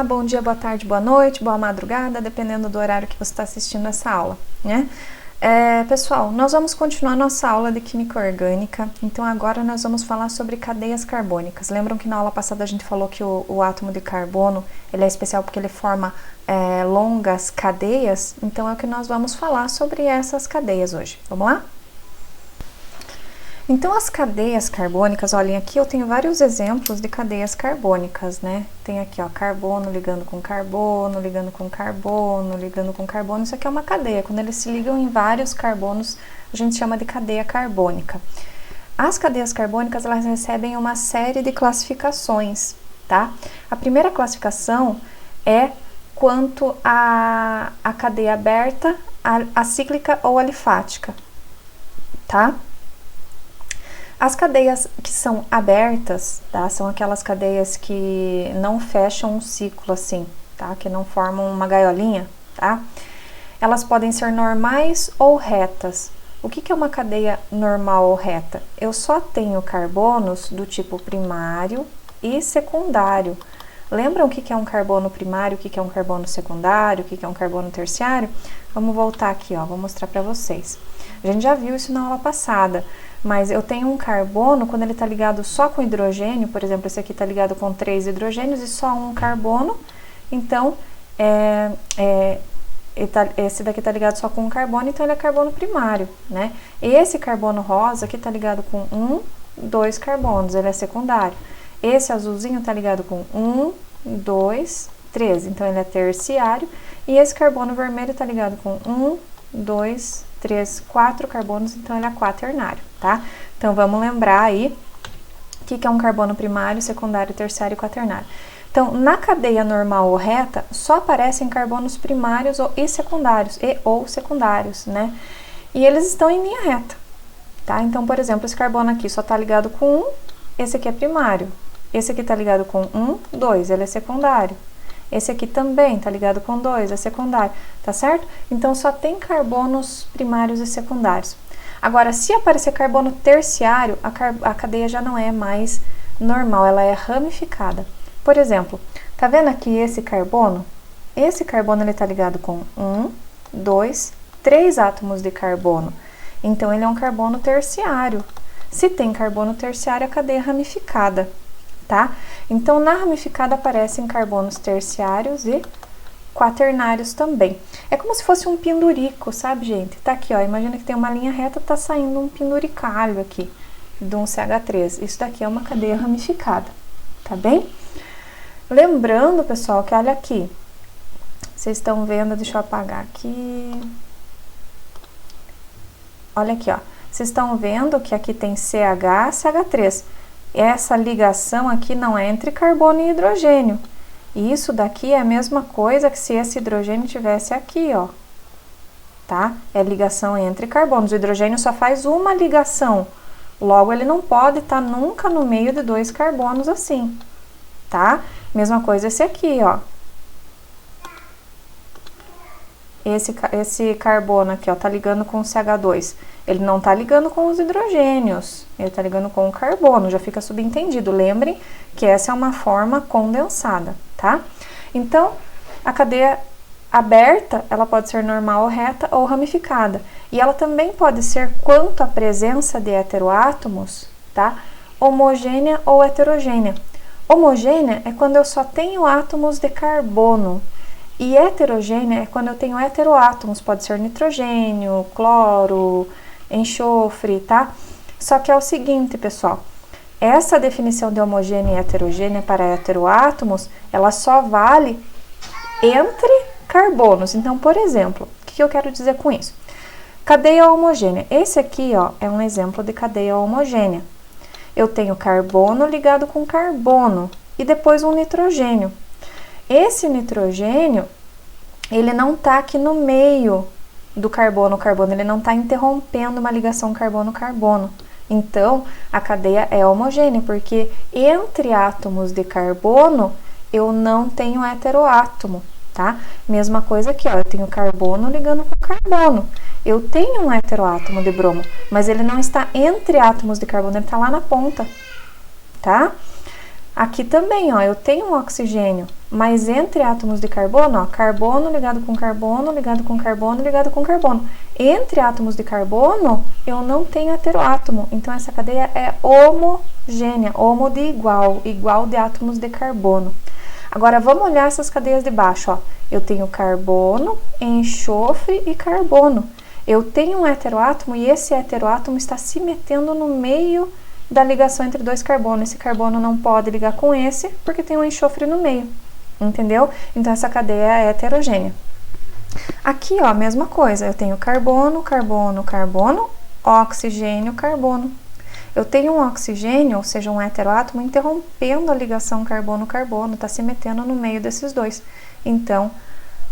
Bom dia, boa tarde, boa noite, boa madrugada, dependendo do horário que você está assistindo essa aula, né? Pessoal, nós vamos continuar nossa aula de Química Orgânica, então agora nós vamos falar sobre cadeias carbônicas. Lembram que na aula passada a gente falou que o átomo de carbono, ele é especial porque ele forma longas cadeias, então é o que nós vamos falar sobre essas cadeias hoje. Vamos lá? Então, as cadeias carbônicas, olhem, aqui eu tenho vários exemplos de cadeias carbônicas, né? Tem aqui, ó, carbono ligando com carbono, ligando com carbono, ligando com carbono. Isso aqui é uma cadeia. Quando eles se ligam em vários carbonos, a gente chama de cadeia carbônica. As cadeias carbônicas, elas recebem uma série de classificações, tá? A primeira classificação é quanto à cadeia aberta, acíclica ou alifática, tá? As cadeias que são abertas, tá? São aquelas cadeias que não fecham um ciclo assim, tá? Que não formam uma gaiolinha, tá? Elas podem ser normais ou retas. O que é uma cadeia normal ou reta? Eu só tenho carbonos do tipo primário e secundário. Lembram o que é um carbono primário, o que é um carbono secundário, o que é um carbono terciário? Vamos voltar aqui, ó, vou mostrar para vocês. A gente já viu isso na aula passada. Mas eu tenho um carbono, quando ele está ligado só com hidrogênio, por exemplo, esse aqui está ligado com 3 hidrogênios e só um carbono, então, esse daqui está ligado só com um carbono, então ele é carbono primário, né? Esse carbono rosa aqui está ligado com 2 carbonos, ele é secundário. Esse azulzinho está ligado com 2, 3, então ele é terciário. E esse carbono vermelho está ligado com 2, 3, 4 carbonos, então ele é quaternário, tá? Então vamos lembrar aí o que é um carbono primário, secundário, terciário e quaternário. Então, na cadeia normal ou reta, só aparecem carbonos primários e secundários, ou secundários, né? E eles estão em linha reta, tá? Então, por exemplo, esse carbono aqui só tá ligado com 1, esse aqui é primário. Esse aqui tá ligado com 2, ele é secundário. Esse aqui também tá ligado com 2, é secundário, tá certo? Então, só tem carbonos primários e secundários. Agora, se aparecer carbono terciário, a cadeia já não é mais normal, ela é ramificada. Por exemplo, tá vendo aqui esse carbono? Esse carbono, ele tá ligado com 2, 3 átomos de carbono. Então, ele é um carbono terciário. Se tem carbono terciário, a cadeia é ramificada, tá? Então, na ramificada aparecem carbonos terciários e quaternários também. É como se fosse um pendurico, sabe, gente? Tá aqui, ó, imagina que tem uma linha reta, tá saindo um penduricalho aqui, de um CH3. Isso daqui é uma cadeia ramificada, tá bem? Lembrando, pessoal, que olha aqui, vocês estão vendo, deixa eu apagar aqui. Olha aqui, ó, vocês estão vendo que aqui tem CH, CH3. Essa ligação aqui não é entre carbono e hidrogênio. E isso daqui é a mesma coisa que se esse hidrogênio tivesse aqui, ó. Tá? É ligação entre carbonos. O hidrogênio só faz uma ligação. Logo, ele não pode estar nunca no meio de 2 carbonos assim. Tá? Mesma coisa esse aqui, ó. Esse carbono aqui, ó, tá ligando com o CH2. Ele não tá ligando com os hidrogênios, ele tá ligando com o carbono, já fica subentendido. Lembrem que essa é uma forma condensada, tá? Então, a cadeia aberta, ela pode ser normal ou reta ou ramificada. E ela também pode ser quanto à presença de heteroátomos, tá? Homogênea ou heterogênea. Homogênea é quando eu só tenho átomos de carbono. E heterogênea é quando eu tenho heteroátomos, pode ser nitrogênio, cloro, enxofre, tá? Só que é o seguinte, pessoal, essa definição de homogênea e heterogênea para heteroátomos, ela só vale entre carbonos. Então, por exemplo, o que eu quero dizer com isso? Cadeia homogênea. Esse aqui, ó, é um exemplo de cadeia homogênea. Eu tenho carbono ligado com carbono e depois um nitrogênio. Esse nitrogênio, ele não tá aqui no meio do carbono-carbono, ele não tá interrompendo uma ligação carbono-carbono. Então, a cadeia é homogênea, porque entre átomos de carbono, eu não tenho heteroátomo, tá? Mesma coisa aqui, ó, eu tenho carbono ligando com carbono. Eu tenho um heteroátomo de bromo, mas ele não está entre átomos de carbono, ele tá lá na ponta, tá? Aqui também, ó, eu tenho um oxigênio, Mas entre átomos de carbono, ó, carbono ligado com carbono, ligado com carbono, ligado com carbono. Entre átomos de carbono, eu não tenho heteroátomo. Então, essa cadeia é homogênea, homo de igual, igual de átomos de carbono. Agora, vamos olhar essas cadeias de baixo, ó. Eu tenho carbono, enxofre e carbono. Eu tenho um heteroátomo e esse heteroátomo está se metendo no meio da ligação entre dois carbonos. Esse carbono não pode ligar com esse porque tem um enxofre no meio, entendeu? Então, essa cadeia é heterogênea. Aqui, ó, a mesma coisa. Eu tenho carbono, carbono, carbono, oxigênio, carbono. Eu tenho um oxigênio, ou seja, um heteroátomo, interrompendo a ligação carbono-carbono, está se metendo no meio desses dois. Então,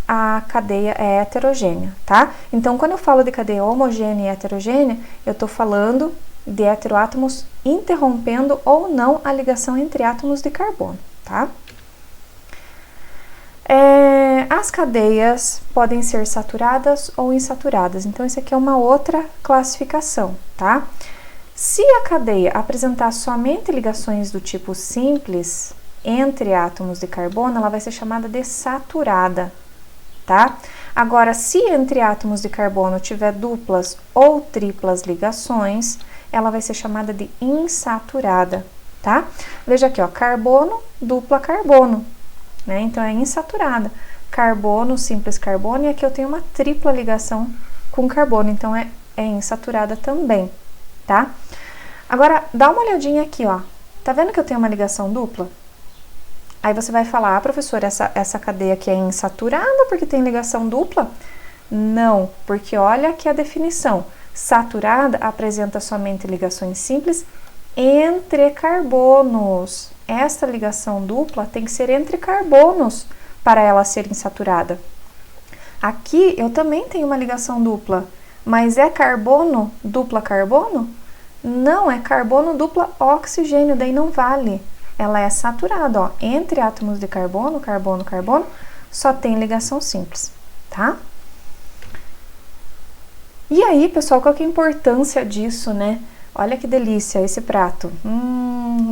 a cadeia é heterogênea, tá? Então, quando eu falo de cadeia homogênea e heterogênea, eu estou falando de heteroátomos interrompendo ou não a ligação entre átomos de carbono, tá? As cadeias podem ser saturadas ou insaturadas, então isso aqui é uma outra classificação, tá? Se a cadeia apresentar somente ligações do tipo simples entre átomos de carbono, ela vai ser chamada de saturada, tá? Agora, se entre átomos de carbono tiver duplas ou triplas ligações, ela vai ser chamada de insaturada, tá? Veja aqui, ó, carbono, dupla carbono, né? Então, é insaturada. Carbono, simples carbono, e aqui eu tenho uma tripla ligação com carbono, então é insaturada também, tá? Agora, dá uma olhadinha aqui, ó. Tá vendo que eu tenho uma ligação dupla? Aí você vai falar, professor, essa cadeia aqui é insaturada porque tem ligação dupla? Não, porque olha aqui a definição. Saturada apresenta somente ligações simples entre carbonos. Esta ligação dupla tem que ser entre carbonos para ela ser insaturada. Aqui eu também tenho uma ligação dupla, mas é carbono dupla carbono? Não, é carbono dupla oxigênio, daí não vale. Ela é saturada, ó, entre átomos de carbono, carbono, carbono, só tem ligação simples, tá? E aí, pessoal, qual que é a importância disso, né? Olha que delícia esse prato.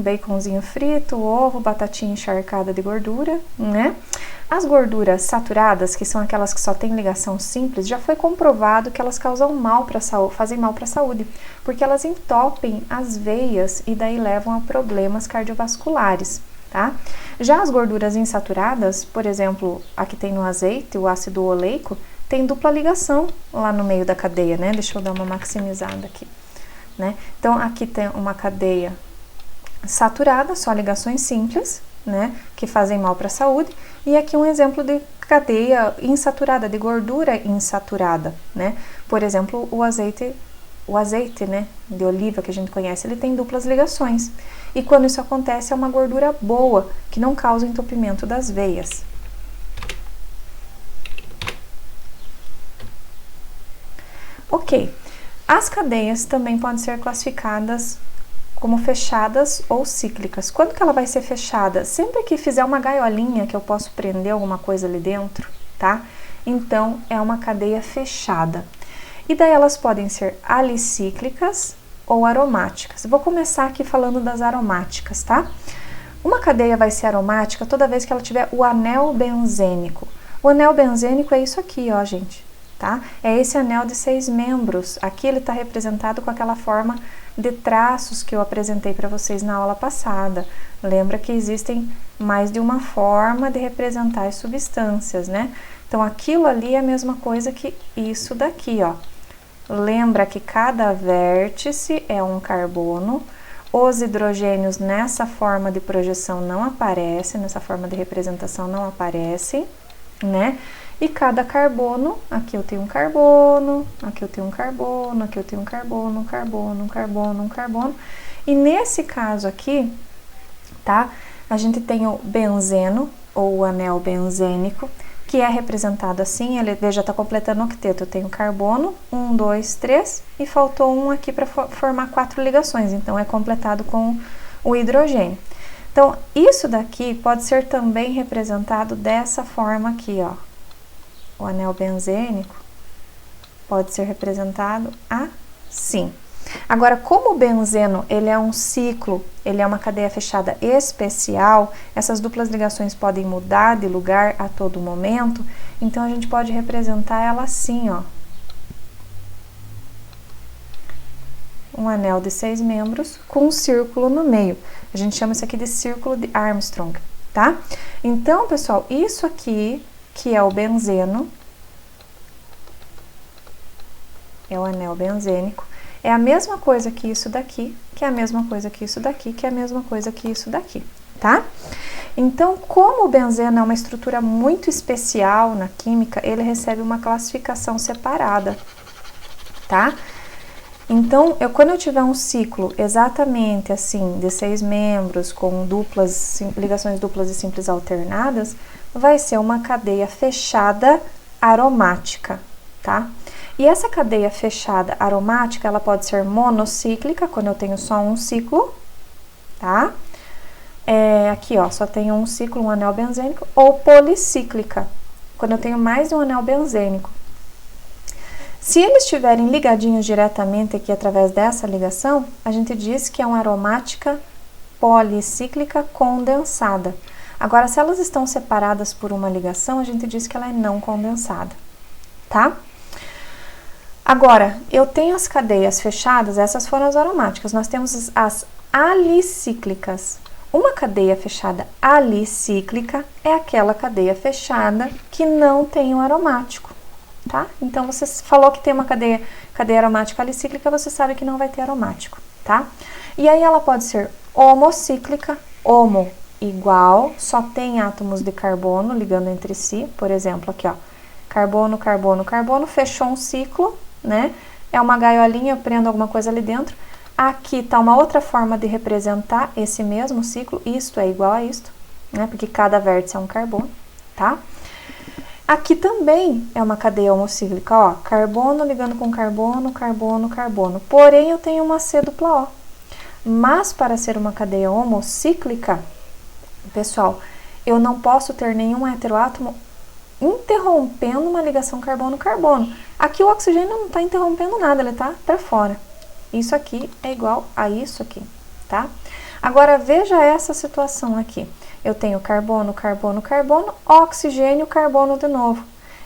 Baconzinho frito, ovo, batatinha encharcada de gordura, né? As gorduras saturadas, que são aquelas que só têm ligação simples, já foi comprovado que elas causam mal para a saúde, fazem mal para a saúde, porque elas entopem as veias e daí levam a problemas cardiovasculares, tá? Já as gorduras insaturadas, por exemplo, a que tem no azeite, o ácido oleico, tem dupla ligação lá no meio da cadeia, né? Deixa eu dar uma maximizada aqui, né? Então, aqui tem uma cadeia saturada, só ligações simples, né, que fazem mal para a saúde, e aqui um exemplo de cadeia insaturada, de gordura insaturada, né? Por exemplo, o azeite, né, de oliva que a gente conhece, ele tem duplas ligações. E quando isso acontece, é uma gordura boa, que não causa entupimento das veias. Ok. As cadeias também podem ser classificadas como fechadas ou cíclicas. Quando que ela vai ser fechada? Sempre que fizer uma gaiolinha que eu posso prender alguma coisa ali dentro, tá? Então, é uma cadeia fechada. E daí elas podem ser alicíclicas ou aromáticas. Vou começar aqui falando das aromáticas, tá? Uma cadeia vai ser aromática toda vez que ela tiver o anel benzênico. O anel benzênico é isso aqui, ó, gente, tá? É esse anel de 6 membros. Aqui ele está representado com aquela forma de traços que eu apresentei para vocês na aula passada. Lembra que existem mais de uma forma de representar as substâncias, né? Então, aquilo ali é a mesma coisa que isso daqui, ó. Lembra que cada vértice é um carbono, os hidrogênios nessa forma de projeção não aparecem, nessa forma de representação não aparecem, né? E cada carbono, aqui eu tenho um carbono, aqui eu tenho um carbono, aqui eu tenho um carbono, um carbono, um carbono, um carbono. E nesse caso aqui, tá? A gente tem o benzeno, ou o anel benzênico, que é representado assim, ele já está completando o octeto. Eu tenho carbono, 1, 2, 3, e faltou um aqui para formar 4 ligações, então é completado com o hidrogênio. Então, isso daqui pode ser também representado dessa forma aqui, ó. O anel benzênico pode ser representado assim. Agora, como o benzeno, ele é um ciclo, ele é uma cadeia fechada especial, essas duplas ligações podem mudar de lugar a todo momento, então a gente pode representar ela assim, ó. Um anel de 6 membros com um círculo no meio. A gente chama isso aqui de círculo de Armstrong, tá? Então, pessoal, isso aqui, que é o benzeno, é o anel benzênico, é a mesma coisa que isso daqui, que é a mesma coisa que isso daqui, que é a mesma coisa que isso daqui, tá? Então, como o benzeno é uma estrutura muito especial na química, ele recebe uma classificação separada, tá? Então, quando eu tiver um ciclo exatamente assim, de 6 membros, com ligações duplas e simples alternadas, vai ser uma cadeia fechada aromática, tá? E essa cadeia fechada aromática, ela pode ser monocíclica, quando eu tenho só um ciclo, tá? Aqui, ó, só tenho um ciclo, um anel benzênico, ou policíclica, quando eu tenho mais de um anel benzênico. Se eles estiverem ligadinhos diretamente aqui através dessa ligação, a gente diz que é uma aromática policíclica condensada. Agora, se elas estão separadas por uma ligação, a gente diz que ela é não condensada, tá? Agora, eu tenho as cadeias fechadas, essas foram as aromáticas. Nós temos as alicíclicas. Uma cadeia fechada alicíclica é aquela cadeia fechada que não tem um aromático. Tá? Então, você falou que tem uma cadeia aromática alicíclica, você sabe que não vai ter aromático, tá? E aí ela pode ser homocíclica, homo igual, só tem átomos de carbono ligando entre si, por exemplo, aqui ó, carbono, carbono, carbono, fechou um ciclo, né? É uma gaiolinha, eu prendo alguma coisa ali dentro. Aqui tá uma outra forma de representar esse mesmo ciclo, isto é igual a isto, né? Porque cada vértice é um carbono, tá? Aqui também é uma cadeia homocíclica, ó, carbono ligando com carbono, carbono, carbono. Porém, eu tenho uma C dupla O. Mas para ser uma cadeia homocíclica, pessoal, eu não posso ter nenhum heteroátomo interrompendo uma ligação carbono-carbono. Aqui o oxigênio não está interrompendo nada, ele está para fora. Isso aqui é igual a isso aqui, tá? Agora, veja essa situação aqui. Eu tenho carbono, carbono, carbono, oxigênio, carbono de novo.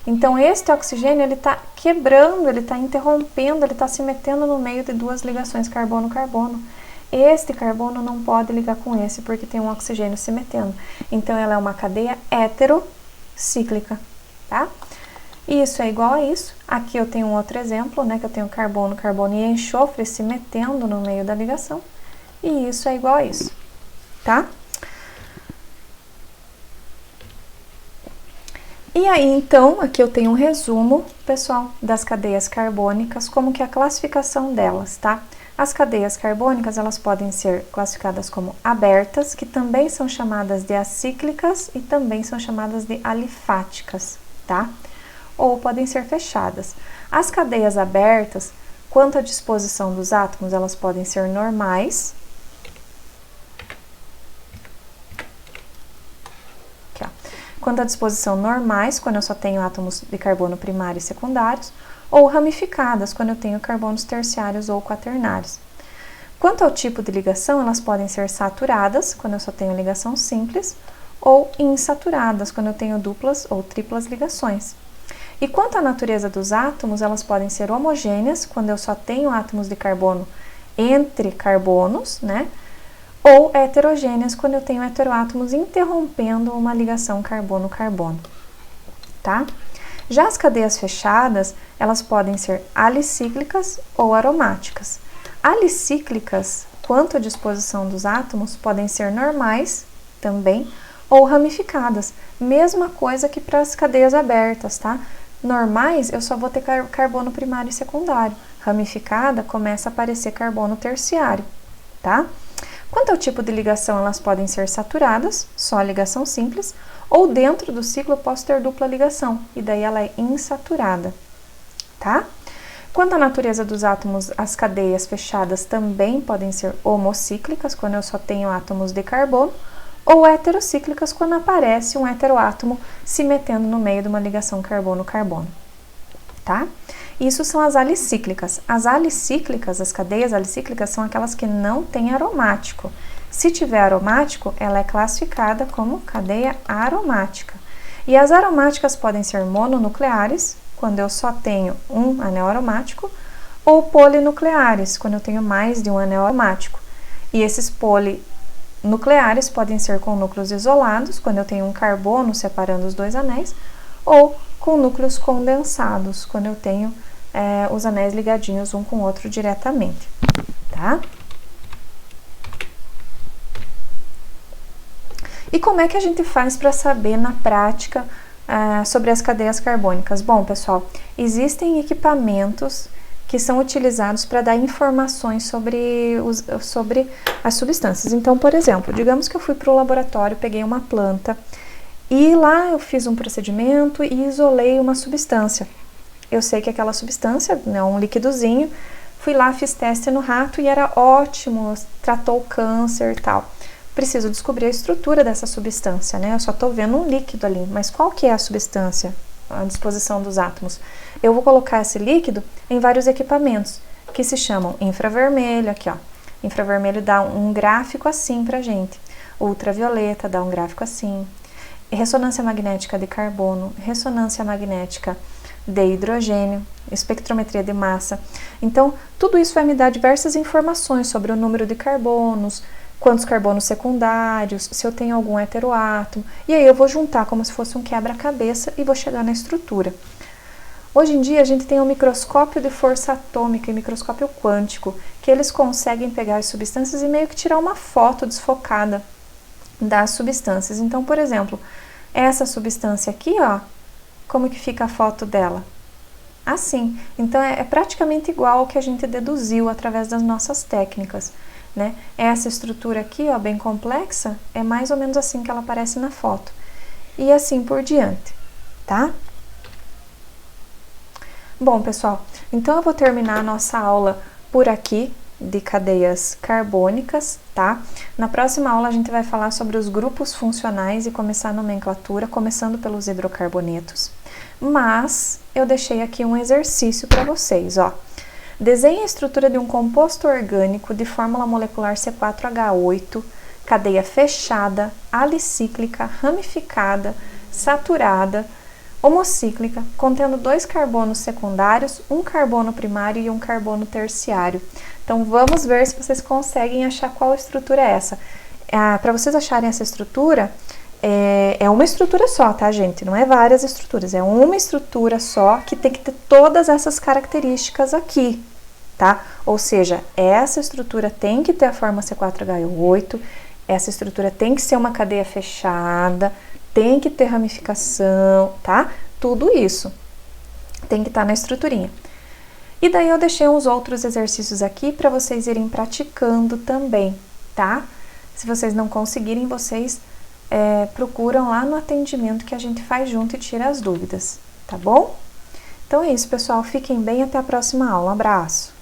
Então, este oxigênio, ele está quebrando, ele está interrompendo, ele está se metendo no meio de duas ligações carbono-carbono. Este carbono não pode ligar com esse, porque tem um oxigênio se metendo. Então, ela é uma cadeia heterocíclica, tá? Isso é igual a isso. Aqui eu tenho um outro exemplo, né, que eu tenho carbono, carbono e enxofre se metendo no meio da ligação. E isso é igual a isso, tá? E aí, então, aqui eu tenho um resumo, pessoal, das cadeias carbônicas, como que é a classificação delas, tá? As cadeias carbônicas, elas podem ser classificadas como abertas, que também são chamadas de acíclicas e também são chamadas de alifáticas, tá? Ou podem ser fechadas. As cadeias abertas, quanto à disposição dos átomos, elas podem ser normais. Aqui, ó. Quanto à disposição normais, quando eu só tenho átomos de carbono primário e secundários, ou ramificadas, quando eu tenho carbonos terciários ou quaternários. Quanto ao tipo de ligação, elas podem ser saturadas, quando eu só tenho ligação simples, ou insaturadas, quando eu tenho duplas ou triplas ligações. E quanto à natureza dos átomos, elas podem ser homogêneas, quando eu só tenho átomos de carbono entre carbonos, né? Ou heterogêneas, quando eu tenho heteroátomos interrompendo uma ligação carbono-carbono, tá? Já as cadeias fechadas, elas podem ser alicíclicas ou aromáticas. Alicíclicas, quanto à disposição dos átomos, podem ser normais também ou ramificadas. Mesma coisa que para as cadeias abertas, tá? Normais, eu só vou ter carbono primário e secundário. Ramificada, começa a aparecer carbono terciário, tá? Quanto ao tipo de ligação, elas podem ser saturadas, só ligação simples, ou dentro do ciclo eu posso ter dupla ligação, e daí ela é insaturada, tá? Quanto à natureza dos átomos, as cadeias fechadas também podem ser homocíclicas, quando eu só tenho átomos de carbono, ou heterocíclicas, quando aparece um heteroátomo se metendo no meio de uma ligação carbono-carbono, tá? Isso são as alicíclicas. As alicíclicas, as cadeias alicíclicas, são aquelas que não têm aromático. Se tiver aromático, ela é classificada como cadeia aromática. E as aromáticas podem ser mononucleares, quando eu só tenho um anel aromático, ou polinucleares, quando eu tenho mais de um anel aromático. E esses polinucleares podem ser com núcleos isolados, quando eu tenho um carbono separando os dois anéis, ou com núcleos condensados, quando eu tenho os anéis ligadinhos um com o outro diretamente, tá? E como é que a gente faz para saber na prática sobre as cadeias carbônicas? Bom, pessoal, existem equipamentos que são utilizados para dar informações sobre as substâncias. Então, por exemplo, digamos que eu fui para o laboratório, peguei uma planta e lá eu fiz um procedimento e isolei uma substância. Eu sei que aquela substância, né, um líquidozinho, fui lá, fiz teste no rato e era ótimo, tratou o câncer e tal. Preciso descobrir a estrutura dessa substância, né? Eu só estou vendo um líquido ali, mas qual que é a substância, a disposição dos átomos? Eu vou colocar esse líquido em vários equipamentos, que se chamam infravermelho, aqui ó. Infravermelho dá um gráfico assim pra gente. Ultravioleta dá um gráfico assim. Ressonância magnética de carbono, ressonância magnética de hidrogênio, espectrometria de massa. Então, tudo isso vai me dar diversas informações sobre o número de carbonos, quantos carbonos secundários, se eu tenho algum heteroátomo, e aí eu vou juntar como se fosse um quebra-cabeça e vou chegar na estrutura. Hoje em dia a gente tem um microscópio de força atômica e microscópio quântico, que eles conseguem pegar as substâncias e meio que tirar uma foto desfocada das substâncias. Então, por exemplo, essa substância aqui, ó, como que fica a foto dela? Assim. Então, é praticamente igual ao que a gente deduziu através das nossas técnicas, né? Essa estrutura aqui, ó, bem complexa, é mais ou menos assim que ela aparece na foto. E assim por diante, tá? Bom, pessoal, então eu vou terminar a nossa aula por aqui de cadeias carbônicas, tá? Na próxima aula a gente vai falar sobre os grupos funcionais e começar a nomenclatura, começando pelos hidrocarbonetos. Mas eu deixei aqui um exercício para vocês, ó. Desenhe a estrutura de um composto orgânico de fórmula molecular C4H8, cadeia fechada, alicíclica, ramificada, saturada, homocíclica, contendo 2 carbonos secundários, um carbono primário e um carbono terciário. Então, vamos ver se vocês conseguem achar qual estrutura é essa. Para vocês acharem essa estrutura, é uma estrutura só, tá, gente? Não é várias estruturas, é uma estrutura só que tem que ter todas essas características aqui, tá? Ou seja, essa estrutura tem que ter a forma C4H8, essa estrutura tem que ser uma cadeia fechada, tem que ter ramificação, tá? Tudo isso tem que estar na estruturinha. E daí eu deixei uns outros exercícios aqui para vocês irem praticando também, tá? Se vocês não conseguirem, vocês procuram lá no atendimento que a gente faz junto e tira as dúvidas, tá bom? Então é isso, pessoal. Fiquem bem, até a próxima aula. Um abraço!